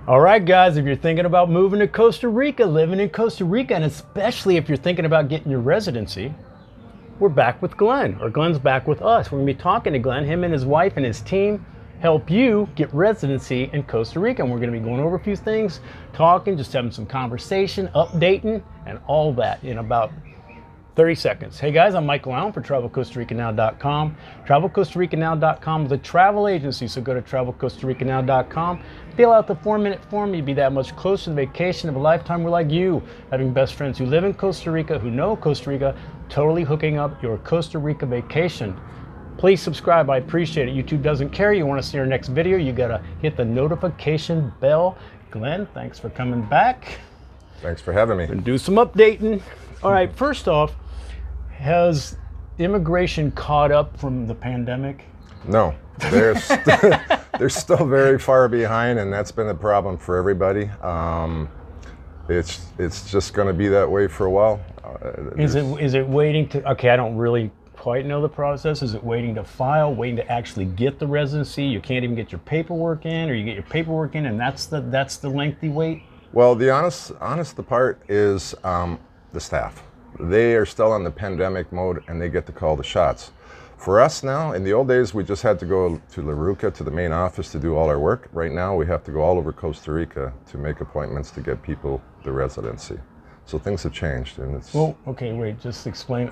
All right, guys, if you're thinking about moving to Costa Rica, living in Costa Rica, and especially if you're thinking about getting your residency, we're back with Glenn, or Glenn's back with us. We're gonna be talking to Glenn. Him and his wife and his team help you get residency in Costa Rica. And we're gonna be going over a few things, talking, just having some conversation, updating, and all that in about 30 seconds. Hey guys, I'm Michael Allen for TravelCostaRicaNow.com. TravelCostaRicaNow.com is a travel agency, so go to TravelCostaRicaNow.com. Fill out the 4-minute form. You'd be that much closer to the vacation of a lifetime. We're like you, having best friends who live in Costa Rica, who know Costa Rica, totally hooking up your Costa Rica vacation. Please subscribe, I appreciate it. YouTube doesn't care. You want to see our next video, you gotta hit the notification bell. Glenn, thanks for coming back. Thanks for having me. And do some updating. All right, first off, has immigration caught up from the pandemic? No, they're still very far behind, and that's been a problem for everybody. It's just going to be that way for a while. Is it waiting to? Okay, I don't really quite know the process. Is it waiting to file, waiting to actually get the residency? You can't even get your paperwork in, or you get your paperwork in, and that's the lengthy wait. Well, the honest part is the staff. They are still on the pandemic mode, and they get to call the shots. For us now, in the old days, we just had to go to La Ruca, to the main office, to do all our work. Right now, we have to go all over Costa Rica to make appointments to get people the residency. So things have changed, and it's... Well, okay, wait, just explain.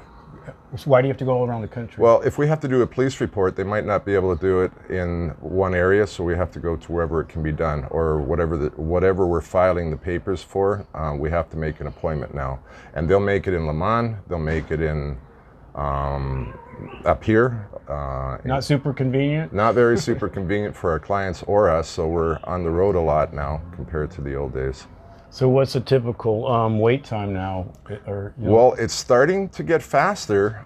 Why do you have to go all around the country? Well, if we have to do a police report, they might not be able to do it in one area, so we have to go to wherever it can be done, or whatever we're filing the papers for, we have to make an appointment now. And they'll make it in Le Mans, they'll make it in up here. Not super convenient? Not very super convenient for our clients or us, so we're on the road a lot now compared to the old days. So what's the typical wait time now? Well, it's starting to get faster.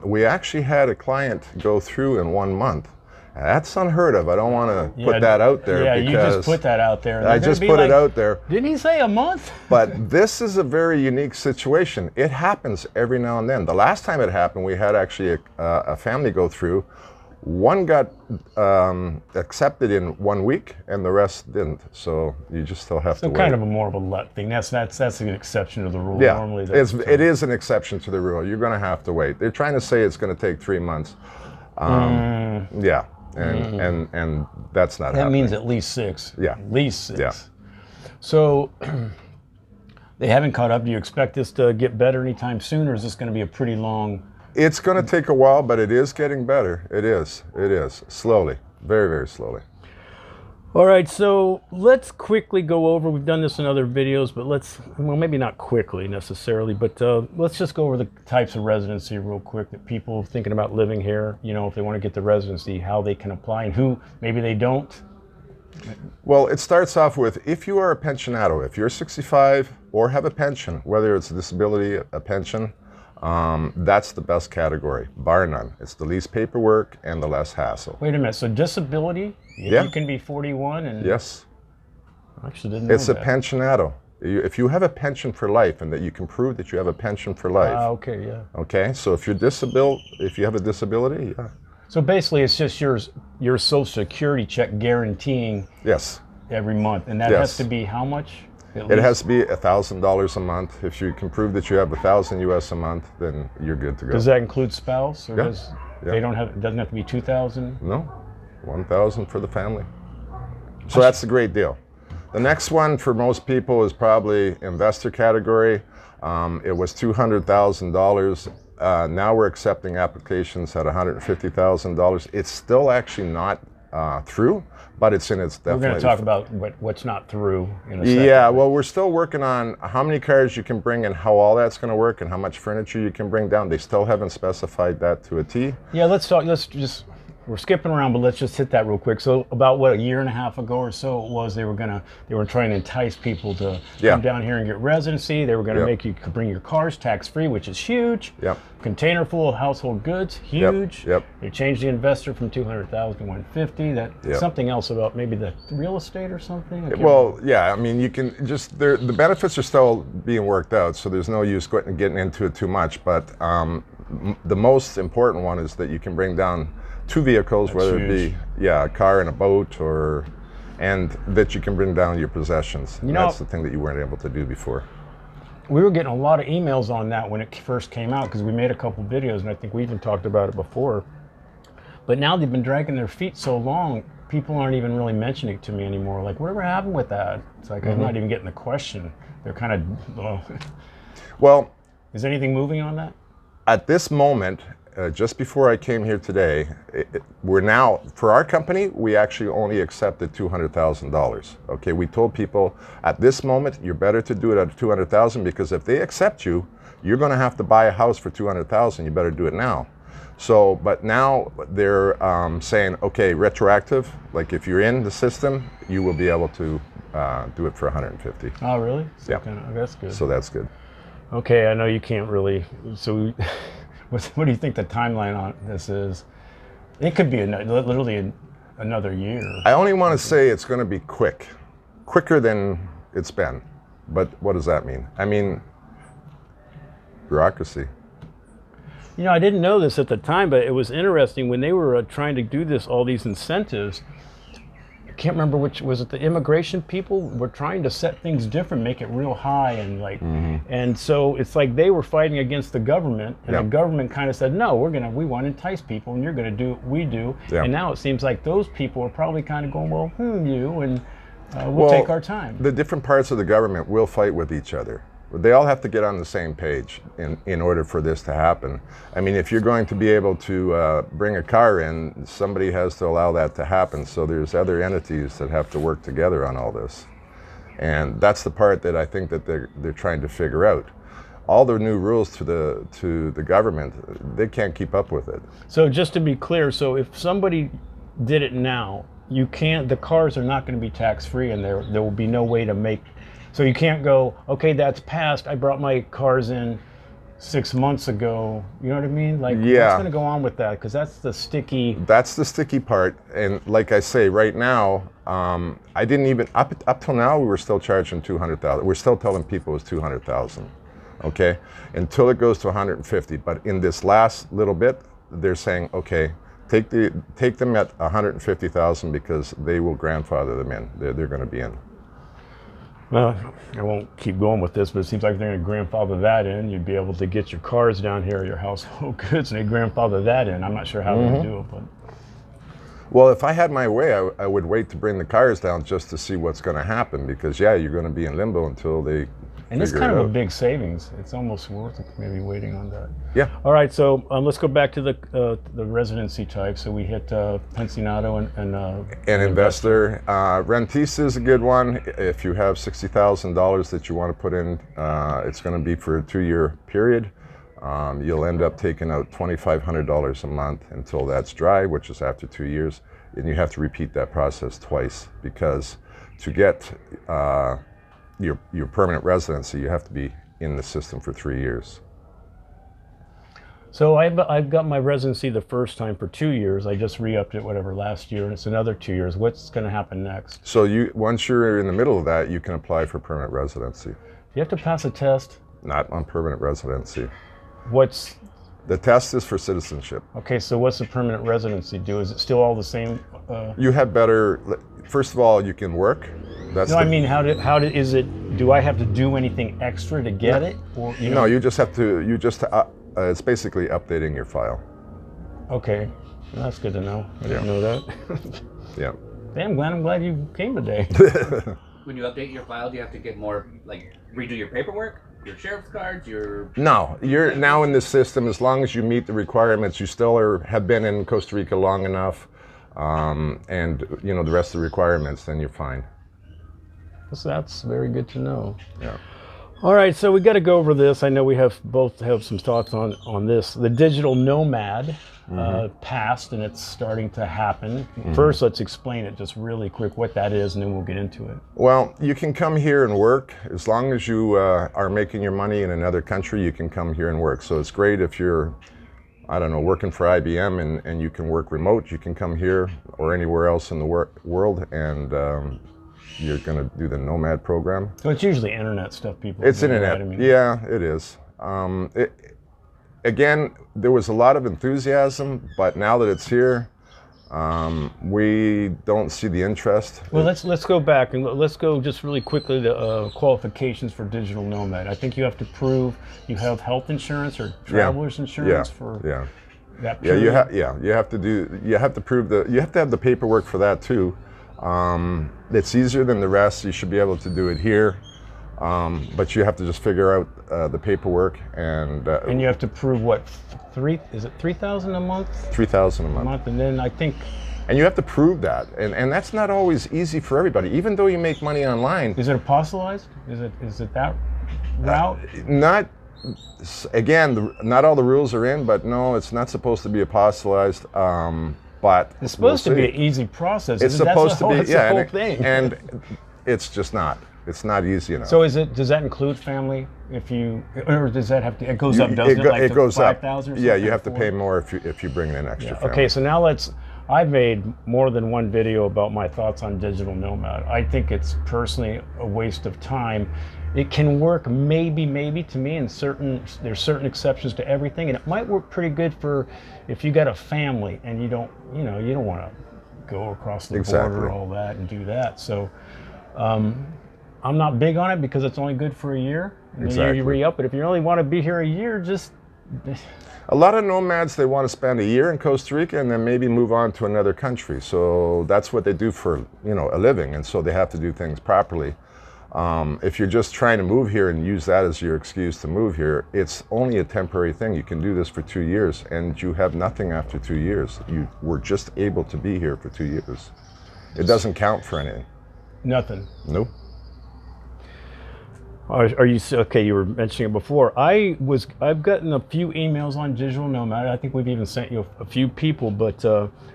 We actually had a client go through in 1 month. That's unheard of. I don't want to put that out there. Yeah, you just put that out there. I just put it out there. Didn't he say a month? But this is a very unique situation. It happens every now and then. The last time it happened, we had actually a family go through. One got accepted in 1 week, and the rest didn't. So you just still have to wait. So kind of more of a luck thing. That's an exception to the rule. Yeah, normally it is an exception to the rule. You're going to have to wait. They're trying to say it's going to take 3 months. Yeah, and that's not happening. That means at least 6. Yeah, at least 6. Yeah. So they haven't caught up. Do you expect this to get better anytime soon, or is this going to be a pretty long? It's going to take a while, but it is getting better. It is. Slowly. Very, very slowly. All right, so let's quickly go over, we've done this in other videos, but well, maybe not quickly necessarily, but let's just go over the types of residency real quick that people thinking about living here, if they want to get the residency, how they can apply, and who maybe they don't. Well, it starts off with, if you are a pensionado, if you're 65 or have a pension, whether it's a disability, a pension, that's the best category, bar none. It's the least paperwork and the less hassle. Wait a minute, so disability, yeah. You can be 41 and... Yes. I actually didn't know that. It's a pensionado. If you have a pension for life and that you can prove that you have a pension for life. Okay, yeah. Okay, so if you have a disability, yeah. So basically it's just your Social Security check guaranteeing yes. every month, and that has to be how much? It has to be $1,000 a month. If you can prove that you have $1,000 US a month, then you're good to go. Does that include spouse? Or yeah. They don't have? It doesn't have to be 2,000. No, 1,000 for the family. So that's a great deal. The next one for most people is probably investor category. It was $200,000. Now we're accepting applications at $150,000. It's still actually not through, but it's in its definitely. We're going to talk about what's not through in a second. Yeah, well, we're still working on how many cars you can bring and how all that's going to work and how much furniture you can bring down. They still haven't specified that to a T. Yeah, we're skipping around, but let's just hit that real quick. So about a year and a half ago or so it was, they were trying to entice people to come down here and get residency. They were going to make you bring your cars tax-free, which is huge. Yep. Container full of household goods, huge. Yep. They changed the investor from 200,000 to 150. Something else about maybe the real estate or something. Well, yeah. I mean, you can just the benefits are still being worked out, so there's no use getting into it too much. But the most important one is that you can bring down 2 vehicles, whether it be a car and a boat, or and that you can bring down your possessions. You know, that's the thing that you weren't able to do before. We were getting a lot of emails on that when it first came out because we made a couple videos, and I think we even talked about it before. But now they've been dragging their feet so long, people aren't even really mentioning it to me anymore. Like, whatever happened with that? It's like, I'm not even getting the question. They're kind of, Well, is anything moving on that? at this moment, just before I came here today, we're now, for our company, we actually only accepted $200,000. Okay, we told people at this moment, you're better to do it at $200,000 because if they accept you, you're going to have to buy a house for $200,000. You better do it now. So, but now they're saying, okay, retroactive, like if you're in the system, you will be able to do it for 150. Oh, really? So Yeah. that's good. So that's good. Okay, I know you can't really, so what do you think the timeline on this is? It could be literally another year. I only want to say it's going to be quicker than it's been. But what does that mean? I mean, bureaucracy. You know, I didn't know this at the time, but it was interesting when they were trying to do this, all these incentives. I can't remember which, was it the immigration people were trying to set things different, make it real high, and like, and so it's like they were fighting against the government, and the government kind of said, no, we want to entice people, and you're going to do what we do. And now it seems like those people are probably kind of going, well, you, and we'll take our time. The different parts of the government will fight with each other. They all have to get on the same page in order for this to happen. I mean, if you're going to be able to bring a car in, somebody has to allow that to happen. So there's other entities that have to work together on all this. And that's the part that I think that they're trying to figure out. All the new rules to the government, they can't keep up with it. So just to be clear, so if somebody did it now, you can't, the cars are not going to be tax-free, and there will be no way to make. So you can't go, okay, that's passed. I brought my cars in 6 months ago. You know what I mean? Like, what's going to go on with that? Because that's the sticky. That's the sticky part. And like I say, right now, I didn't even up till now we were still charging 200,000. We're still telling people it was 200,000. Okay, until it goes to 150. But in this last little bit, they're saying, okay, take them at 150,000 because they will grandfather them in. They're going to be in. Well, I won't keep going with this, but it seems like they're going to grandfather that in. You'd be able to get your cars down here, your household goods, and they grandfather that in. I'm not sure how they do it, but. Well, if I had my way, I would wait to bring the cars down just to see what's going to happen because, yeah, you're going to be in limbo until they. And it's kind of a big savings. It's almost worth it, maybe waiting on that. Yeah. All right, so let's go back to the residency type. So we hit pensionado and investor. Rentista is a good one. If you have $60,000 that you want to put in, it's going to be for a 2-year period. You'll end up taking out $2,500 a month until that's dry, which is after 2 years. And you have to repeat that process twice because to get your permanent residency, you have to be in the system for 3 years. So I've got my residency the first time for 2 years. I just re-upped it last year, and it's another 2 years. What's going to happen next? So once you're in the middle of that, you can apply for permanent residency. Do you have to pass a test? Not on permanent residency. What's the test is for citizenship. Okay, so what's the permanent residency do? Is it still all the same? You have better. First of all, you can work. That's I mean, how is it? Do I have to do anything extra to get it? Or no, you just have to. It's basically updating your file. Okay, well, that's good to know. I didn't know that. Yeah. Damn, I'm glad you came today. When you update your file, do you have to get more, like, redo your paperwork, your sheriff's cards, your? No, you're now in the system. As long as you meet the requirements, you still have been in Costa Rica long enough, and the rest of the requirements, then you're fine. So that's very good to know. Yeah. All right, so we got to go over this. I know we both have some thoughts on this. The Digital Nomad passed, and it's starting to happen. First, let's explain it just really quick what that is, and then we'll get into it. Well, you can come here and work. As long as you are making your money in another country, you can come here and work. So it's great if you're, I don't know, working for IBM and you can work remote. You can come here or anywhere else in the world, and you're going to do the Nomad program. So it's usually internet stuff, people. It's internet. Right? I mean, yeah, it is. Again, there was a lot of enthusiasm, but now that it's here, We don't see the interest. Well, let's go back and let's go just really quickly to qualifications for digital nomad. I think you have to prove you have health insurance or traveler's insurance for that period. You have to prove that you have to have the paperwork for that too. It's easier than the rest. You should be able to do it here, but you have to just figure out the paperwork and you have to prove what, is it 3,000 a month? 3,000 a month. And then I think. And you have to prove that, and that's not always easy for everybody. Even though you make money online. Is it apostolized? Is it that route? Not. Again, not all the rules are in, but no, it's not supposed to be apostolized. But it's supposed to be an easy process. It's supposed to be, that's the whole thing. And it's just not. It's not easy enough. So does that include family? Or does that have to? It goes up, doesn't it? Like it goes 5,000 up. or something? Yeah, you have to pay more if you bring in an extra family. Okay, so now I've made more than one video about my thoughts on digital nomad. I think it's personally a waste of time. It can work maybe to me, and there's certain exceptions to everything, and it might work pretty good for if you got a family and you don't want to go across the border, all that, and do that. So I'm not big on it because it's only good for a year, and then you re-up. But if you really want to be here a year, just. A lot of nomads, they want to spend a year in Costa Rica and then maybe move on to another country. So that's what they do for a living, and so they have to do things properly. If you're just trying to move here and use that as your excuse to move here, it's only a temporary thing. You can do this for 2 years and you have nothing after 2 years. You were just able to be here for 2 years. It doesn't count for anything. Nothing. Nope. Are you okay? You were mentioning it before. I've gotten a few emails on digital nomad. I think we've even sent you a few people. But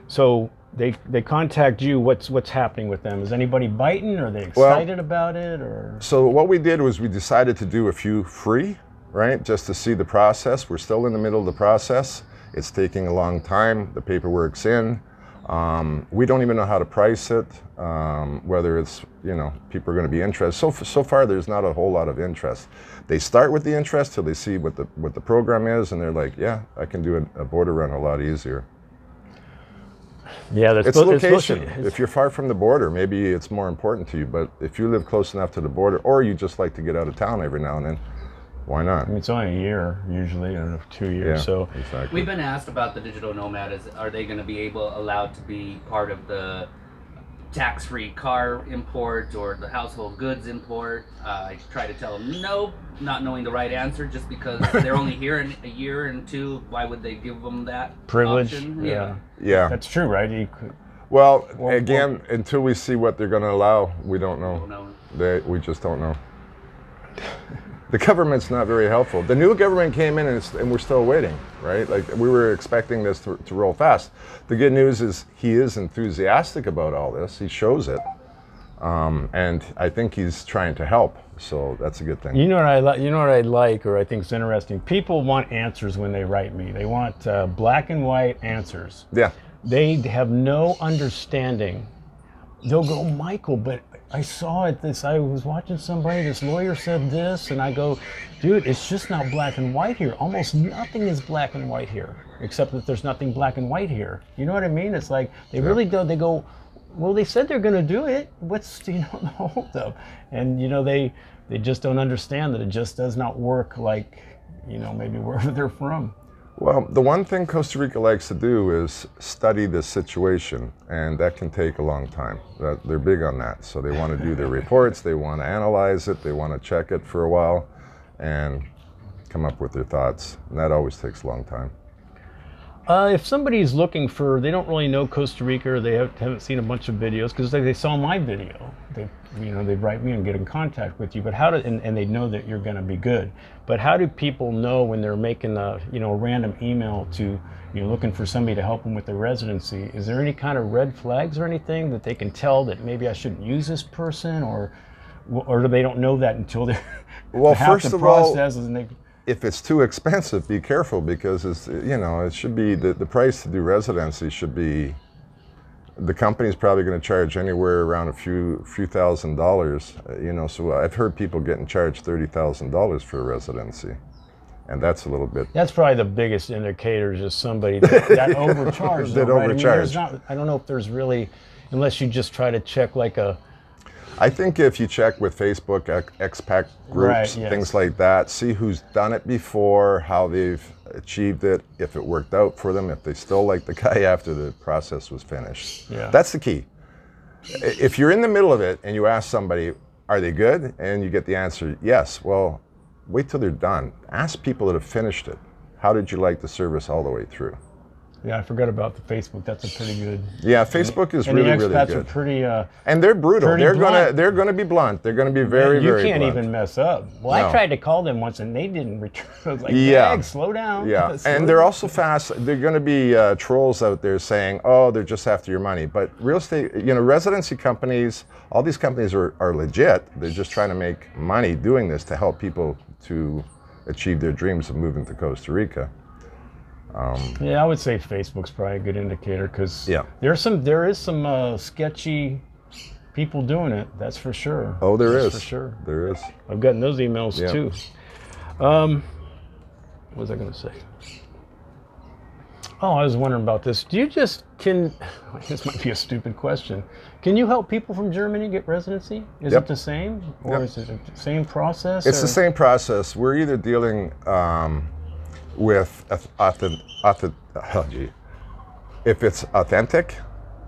so they contact you. What's happening with them? Is anybody biting? Are they excited about it? Or so what we did was we decided to do a few free, right? Just to see the process. We're still in the middle of the process. It's taking a long time. The paperwork's in. We don't even know how to price it, whether it's, people are going to be interested. So far, there's not a whole lot of interest. They start with the interest till they see what the program is, and they're like, yeah, I can do a border run a lot easier. Yeah, it's location. If you're far from the border, maybe it's more important to you, but if you live close enough to the border, or you just like to get out of town every now and then, why not? I mean, it's only a year usually, or 2 years. Yeah, so exactly. We've been asked about the digital nomad. Are they going to be allowed to be part of the tax-free car import or the household goods import? I try to tell them no, not knowing the right answer, just because they're only here in a year and two. Why would they give them that privilege? Option? Yeah, that's true, right? Well, again, until we see what they're going to allow, we don't know. We just don't know. The government's not very helpful. The new government came in and we're still waiting, right? Like we were expecting this to roll fast. The good news is he is enthusiastic about all this. He shows it. And I think he's trying to help. So that's a good thing. You know what I like, or I think is interesting? People want answers when they write me. They want black and white answers. Yeah. They have no understanding. They'll go, Michael, but I saw it. I was watching somebody, this lawyer said this, and I go, dude, it's just not black and white here. Almost nothing is black and white here, except that there's nothing black and white here. You know what I mean? It's like, they really don't, they go, well, they said they're going to do it. What's, the holdup? And, they just don't understand that it just does not work like, maybe wherever they're from. Well, the one thing Costa Rica likes to do is study the situation, and that can take a long time. They're big on that. So they want to do their reports, they want to analyze it, they want to check it for a while, and come up with their thoughts. And that always takes a long time. If somebody's looking they don't really know Costa Rica, or they haven't seen a bunch of videos, because they saw my video, they write me and get in contact with you. But and they know that you're going to be good. But how do people know when they're making a random email to looking for somebody to help them with their residency? Is there any kind of red flags or anything that they can tell that maybe I shouldn't use this person, or they don't know that until they're first of all, and if it's too expensive, be careful, because it should be the price to do residency should be. The company's probably going to charge anywhere around a few $1,000s. So I've heard people getting charged $30,000 for a residency. And that's a little bit. That's probably the biggest indicator, is just somebody that overcharged. That though, right? overcharged. I don't know if there's really, unless you just try to check like a. I think if you check with Facebook, expat groups, Right, yes. things like that, see who's done it before, how they've achieved it, if it worked out for them, if they still like the guy after the process was finished. Yeah. That's the key. If you're in the middle of it and you ask somebody, are they good? And you get the answer, yes. Well, wait till they're done. Ask people that have finished it. How did you like the service all the way through? Yeah, I forgot about the Facebook. That's a pretty good. Yeah, Facebook is And really, the expats really are good. pretty. And they're brutal. pretty They're blunt. gonna be blunt. They're gonna be very, you very can't blunt. even mess up. Well, No. I tried to call them once and they didn't return. I was like, Yeah. "Dag, slow down." Yeah, Slow and they're down. also fast. They're going to be trolls out there saying, "Oh, they're just after your money." But real estate, residency companies, all these companies are legit. They're just trying to make money doing this to help people to achieve their dreams of moving to Costa Rica. Yeah, I would say Facebook's probably a good indicator, because Yeah. there is some sketchy people doing it. That's for sure. Oh, there That's is. for sure. There is. I've gotten those emails Yeah. too. What was I going to say? Oh, I was wondering about this. This might be a stupid question. Can you help people from Germany get residency? Is Yep. it the same? Or Yep. is it the same process? It's or? the same process. We're either dealing with if it's authentic,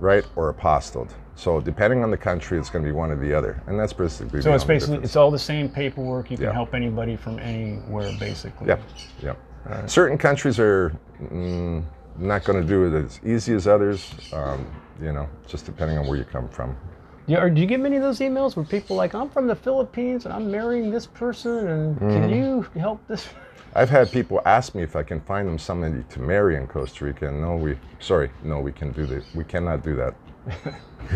right, or apostilled. So depending on the country, it's going to be one or the other, and that's basically. So the it's only basically, difference. it's all the same paperwork. You can Yeah. help anybody from anywhere, basically. Yep, yep. Certain countries are not going to do it as easy as others, just depending on where you come from. Yeah, or do you get many of those emails where people are like, I'm from the Philippines and I'm marrying this person, and Mm-hmm. can you help this? I've had people ask me if I can find them somebody to marry in Costa Rica, and no, we can do that. We cannot do that.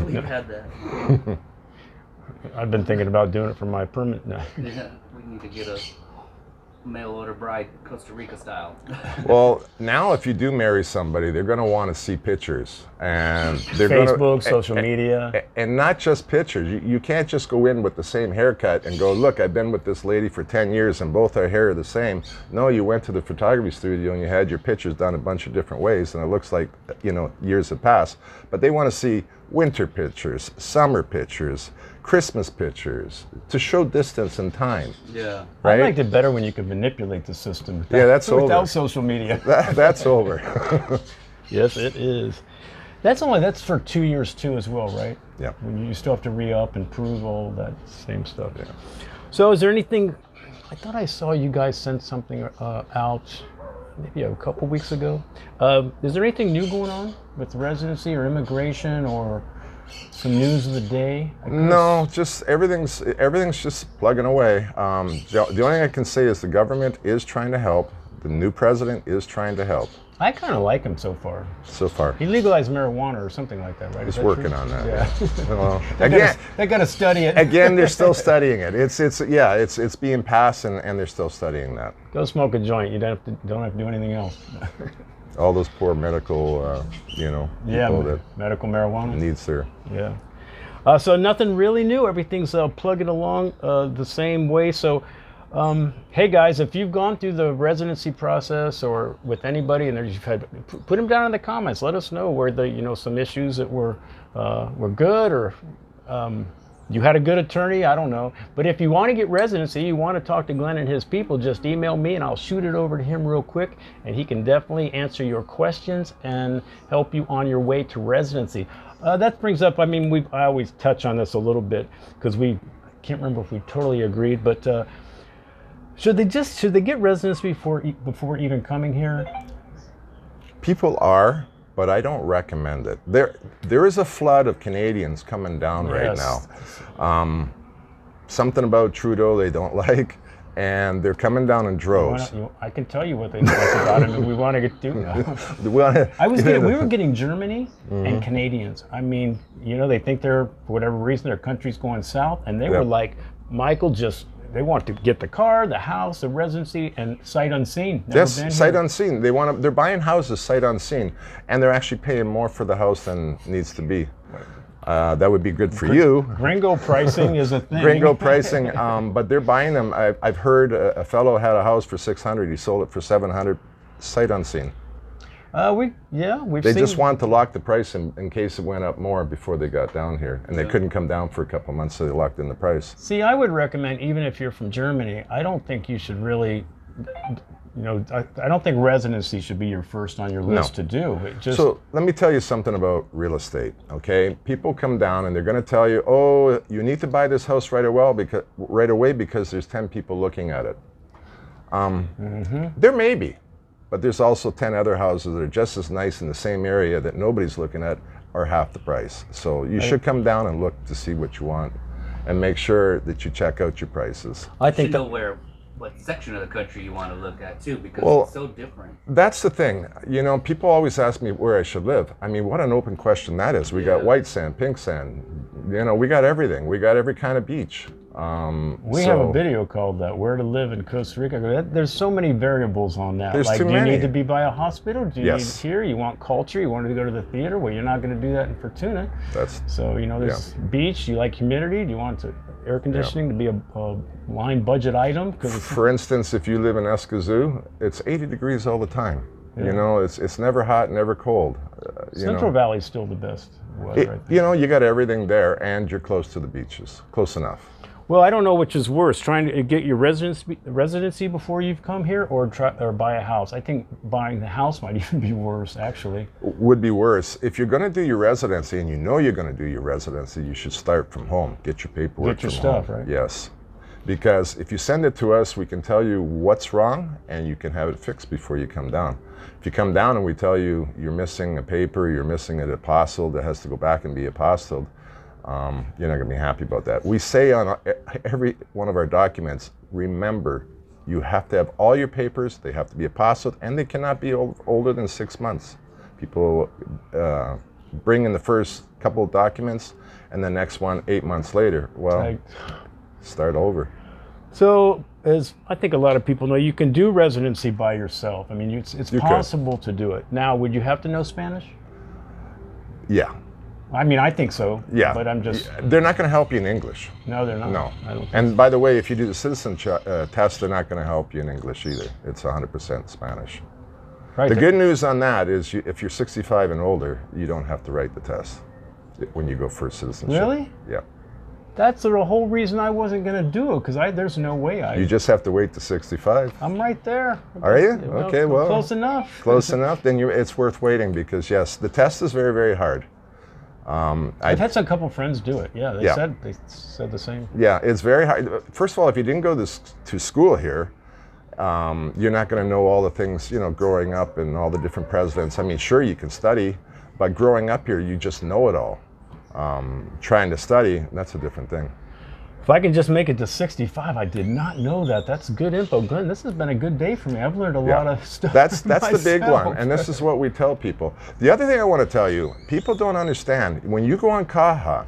We've had that. I've been thinking about doing it for my permanent. No. Yeah, we need to get a mail order bride Costa Rica style. Well, now if you do marry somebody, they're going to want to see pictures, and they're Facebook, going social media. and not just pictures. You can't just go in with the same haircut and go, look, I've been with this lady for 10 years and both our hair are the same. No, you went to the photography studio and you had your pictures done a bunch of different ways, and it looks like, years have passed. But they want to see winter pictures, summer pictures, Christmas pictures, to show distance and time. Yeah. I Right? liked it better when you could manipulate the system. Yeah, that's without over. social media. That's over. Yes, it is. That's for 2 years too, as well, right? Yeah. When you still have to re-up and prove all that same stuff. Yeah. So, is there anything? I thought I saw you guys send something out maybe a couple weeks ago. Is there anything new going on with residency or immigration or some news of the day? No, just everything's just plugging away. The only thing I can say is the government is trying to help. The new president is trying to help. I kind of like him so far. So far, He legalized marijuana or something like that, right? he's Is that working true? on that. Yeah. Well, They got to study it. again, they're still studying it. It's being passed, and they're still studying that. Go smoke a joint. You don't have to do anything else. All those poor medical, people that medical marijuana. needs their. Yeah. So nothing really new. Everything's plugging along the same way. So, hey guys, if you've gone through the residency process or with anybody, and you've had, put them down in the comments. Let us know where some issues that were good, or you had a good attorney. I don't know. But if you want to get residency, you want to talk to Glenn and his people, just email me and I'll shoot it over to him real quick, and he can definitely answer your questions and help you on your way to residency. That brings up, I always touch on this a little bit because can't remember if we totally agreed, but should they get residency before even coming here? People are, but I don't recommend it. There is a flood of Canadians coming down right Yes. now. Something about Trudeau they don't like, and they're coming down in droves. I can tell you what they like about him, and we want to get to now. We were getting Germany and Canadians. They think for whatever reason, their country's going south, and they were like, Michael, they want to get the car, the house, the residency, and sight unseen. Never Yes, been sight here. unseen. They're buying houses sight unseen, and they're actually paying more for the house than needs to be. That would be good for you. Gringo pricing is a thing. Gringo pricing, but they're buying them. I've heard a fellow had a house for 600. He sold it for 700, sight unseen. We've They seen. just want to lock the price in case it went up more before they got down here, and they couldn't come down for a couple months, so they locked in the price. See, I would recommend, even if you're from Germany, I don't think you should really, I don't think residency should be your first on your list to do. It just, So let me tell you something about real estate, okay? People come down and they're going to tell you, oh, you need to buy this house right away because there's 10 people looking at it. There may be, but there's also 10 other houses that are just as nice in the same area that nobody's looking at are half the price. So you should come down and look to see what you want and make sure that you check out your prices. I think You should know what section of the country you want to look at too, because Well, it's so different. That's the thing. You know, people always ask me where I should live. I mean, what an open question that is. We got white sand, pink sand. You know, we got everything. We got every kind of beach. we have a video called Where to Live in Costa Rica. There's so many variables on that. There's like, too do many. you need to be by a hospital? Do you Yes. need here? You want culture? You want to go to the theater? Well, you're not going to do that in Fortuna. That's So, there's beach. You like humidity? Do you want air conditioning to be a line budget item? Because For instance, if you live in Escazú, it's 80 degrees all the time. You know, it's never hot, never cold. Central Valley's still the best weather, I think. You know, you got everything there, and you're close to the beaches. Close enough. Well, I don't know which is worse, trying to get your residency before you've come here, or buy a house. I think buying the house might even be worse, actually. Would be worse. If you're going to do your residency and you know you're going to do your residency, you should start from home. Get your paperwork Get your from stuff, home. right? Yes. Because if you send it to us, we can tell you what's wrong and you can have it fixed before you come down. If you come down and we tell you you're missing a paper, you're missing an apostille that has to go back and be apostilled, you're not going to be happy about that. We say on every one of our documents, remember, you have to have all your papers, they have to be apostilled, and they cannot be older than 6 months. People bring in the first couple of documents, and the next one 8 months later. Well, start over. So, as I think a lot of people know, you can do residency by yourself. I mean, it's You possible to do it. Now, would you have to know Spanish? Yeah. I mean, I think so. Yeah. But I'm just... They're not going to help you in English. No, they're not. No. I don't think And by the way, if you do the citizenship test, they're not going to help you in English either. It's 100% Spanish. Right. The good news on that is if you're 65 and older, you don't have to write the test when you go for citizenship. Really? Yeah. That's the whole reason I wasn't going to do it, because there's no way You just have to wait to 65. I'm right there. Are you? Okay, well. Close enough. Close enough, then it's worth waiting because, yes, the test is very, very hard. I've had some couple friends do it. Yeah, they said the same. Yeah, it's very hard. First of all, if you didn't go to school here, you're not going to know all the things, growing up and all the different presidents. I mean, sure, you can study, but growing up here, you just know it all. Trying to study, that's a different thing. If I can just make it to 65, I did not know that. That's good info, Glenn. This has been a good day for me. I've learned a lot of stuff. That's the big myself. one, and this is what we tell people. The other thing I want to tell you, people don't understand, when you go on Caja,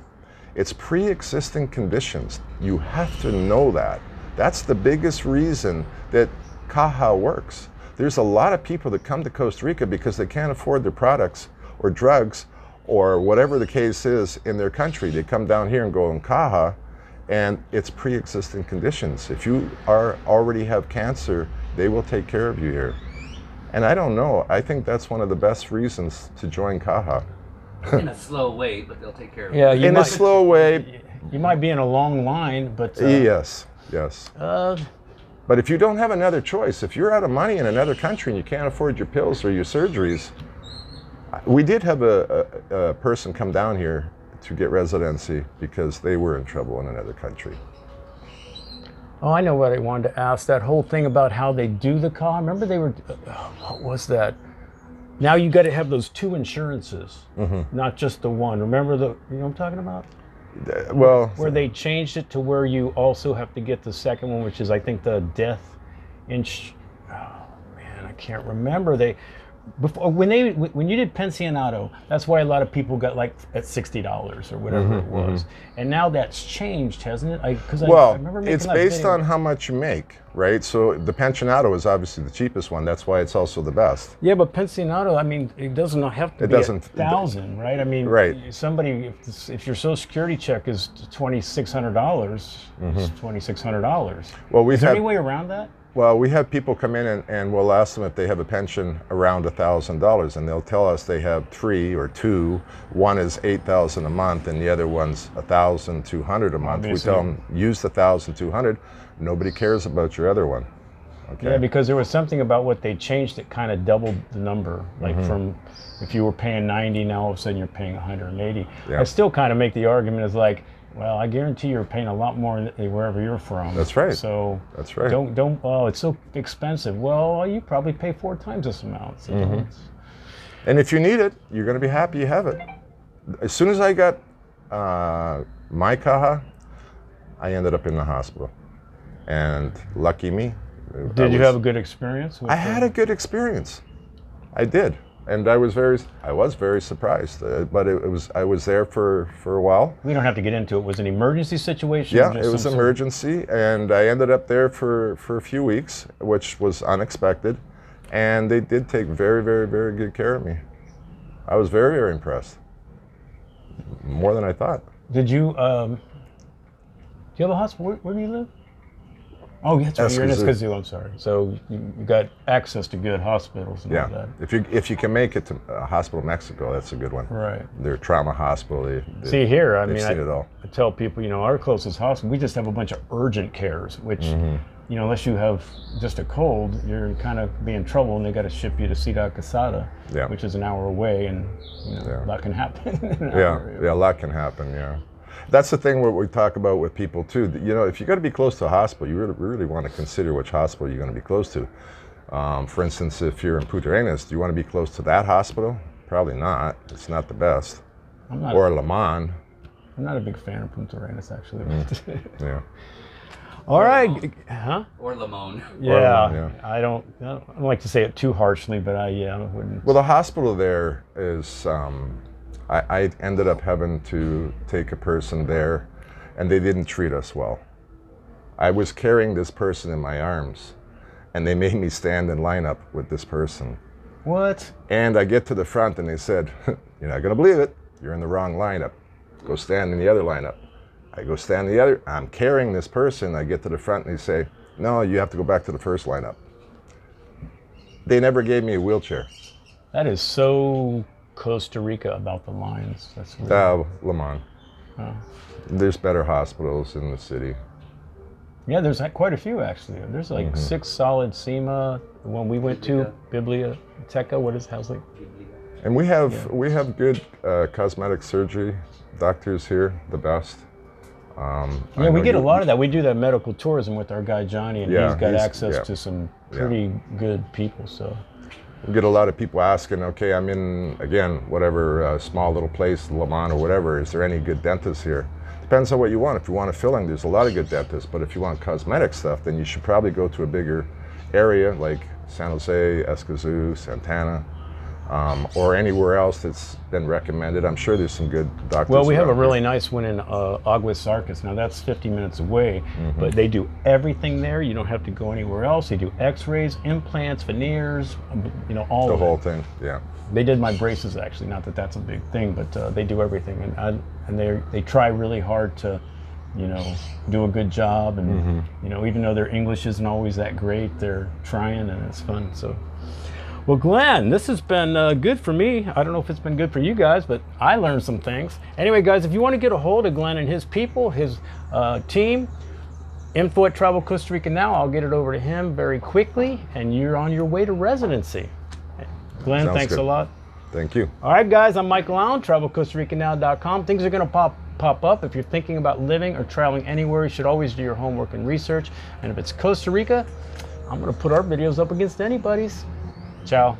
it's pre-existing conditions. You have to know that. That's the biggest reason that Caja works. There's a lot of people that come to Costa Rica because they can't afford their products or drugs or whatever the case is in their country. They come down here and go on Caja, and it's pre-existing conditions. If you already have cancer, they will take care of you here. And I don't know, I think that's one of the best reasons to join Caja. In a slow way, but they'll take care of it. Yeah, In a slow way. You might be in a long line, but Yes. But if you don't have another choice, if you're out of money in another country and you can't afford your pills or your surgeries, we did have a person come down here to get residency because they were in trouble in another country. Oh, I know what I wanted to ask. That whole thing about how they do the car. Remember they were, what was that? Now you got to have those two insurances, not just the one. Remember you know what I'm talking about? Well, Where they changed it to where you also have to get the second one, which is I think the death oh man, I can't remember. before when you did pensionado, that's why a lot of people got like at $60 or whatever it was, and now that's changed, hasn't it? Because I remember making it's that based video. on how much you make, right? So the pensionado is obviously the cheapest one. That's why it's also the best. Yeah, but pensionado, I mean, it doesn't have to be doesn't- 1,000, right? I mean, Right. somebody, if your Social Security check is $2,600, it's $2,600. Well, Is there any way around that? Well, we have people come in and we'll ask them if they have a pension around $1,000, and they'll tell us they have 3 or 2. One is $8,000 a month, and the other one's $1,200 a month. Obviously. We tell them use the $1,200. Nobody cares about your other one. Okay. Yeah, because there was something about what they changed that kind of doubled the number. Like from if you were paying 90, now all of a sudden you're paying 180. Yeah. I still kind of make the argument as like, well, I guarantee you're paying a lot more wherever you're from. That's right. So That's right. don't. Oh, it's so expensive. Well, you probably pay 4 times this amount. So And if you need it, you're going to be happy you have it. As soon as I got my caja, I ended up in the hospital. And lucky me. Did you have a good experience? I had a good experience. I did. And I was very surprised. But I was there for a while. We don't have to get into it. Was it an emergency situation? Yeah, or just it was some emergency, and I ended up there for a few weeks, which was unexpected. And they did take very, very, very good care of me. I was very, very impressed. More than I thought. Did you? Do you have a hospital? Where do you live? Oh, that's right. You're in Escazú. Escazú. I'm sorry. So you got access to good hospitals and all Yeah, that. if you can make it to Hospital Mexico, that's a good one. Right. Their trauma hospital. See here, I they've mean, seen it all. I tell people, our closest hospital, we just have a bunch of urgent cares, which, unless you have just a cold, you're kind of be in trouble, and they got to ship you to Ciudad Quesada, Yeah. which is an hour away, and a lot can happen. in an hour. Yeah, a lot can happen. Yeah, that's the thing what we talk about with people too. If you're going to be close to a hospital, you really want to consider which hospital you're going to be close to. For instance, if you're in Punta Arenas, do you want to be close to that hospital? Probably not. It's not the best. Or Lamont. I'm not a big fan of Punta Arenas, actually. Yeah. All right. Huh? Or Limon. Yeah. yeah. I don't like to say it too harshly, but I wouldn't. Well, the hospital there is. I ended up having to take a person there, and they didn't treat us well. I was carrying this person in my arms, and they made me stand in lineup with this person. What? And I get to the front, and they said, "You're not going to believe it. You're in the wrong lineup. Go stand in the other lineup." I go stand in the other. I'm carrying this person. I get to the front, and they say, "No, you have to go back to the first lineup." They never gave me a wheelchair. That is so Costa Rica about the lines. That's weird. Lamont. Oh. There's better hospitals in the city. Yeah, there's quite a few actually. There's like 6 solid SEMA. The one we went to, Biblioteca. How's like? And we have good cosmetic surgery doctors here, the best. Yeah, we get a lot of that. We do that medical tourism with our guy Johnny, and Yeah, he's got he's- access yeah. to some pretty good people. So We get a lot of people asking, okay, I'm in, again, whatever small little place, Lamont or whatever, is there any good dentists here? Depends on what you want. If you want a filling, there's a lot of good dentists, but if you want cosmetic stuff, then you should probably go to a bigger area like San Jose, Escazú, Santana, or anywhere else that's been recommended. I'm sure there's some good doctors. well, we have a around really here. nice one in Aguas Arcas. Now that's 50 minutes away, but they do everything there. You don't have to go anywhere else. They do X-rays, implants, veneers, all The of whole it. thing, yeah. They did my braces actually. Not that that's a big thing, but they do everything, and they try really hard to, do a good job. And even though their English isn't always that great, they're trying, and it's fun. So. Well, Glenn, this has been good for me. I don't know if it's been good for you guys, but I learned some things. Anyway, guys, if you want to get a hold of Glenn and his people, his team, info at Travel Costa Rica Now, I'll get it over to him very quickly, and you're on your way to residency. Glenn, Sounds thanks good. a lot. Thank you. All right, guys, I'm Michael Allen, TravelCostaRicaNow.com. Things are going to pop up. If you're thinking about living or traveling anywhere, you should always do your homework and research. And if it's Costa Rica, I'm going to put our videos up against anybody's. Ciao.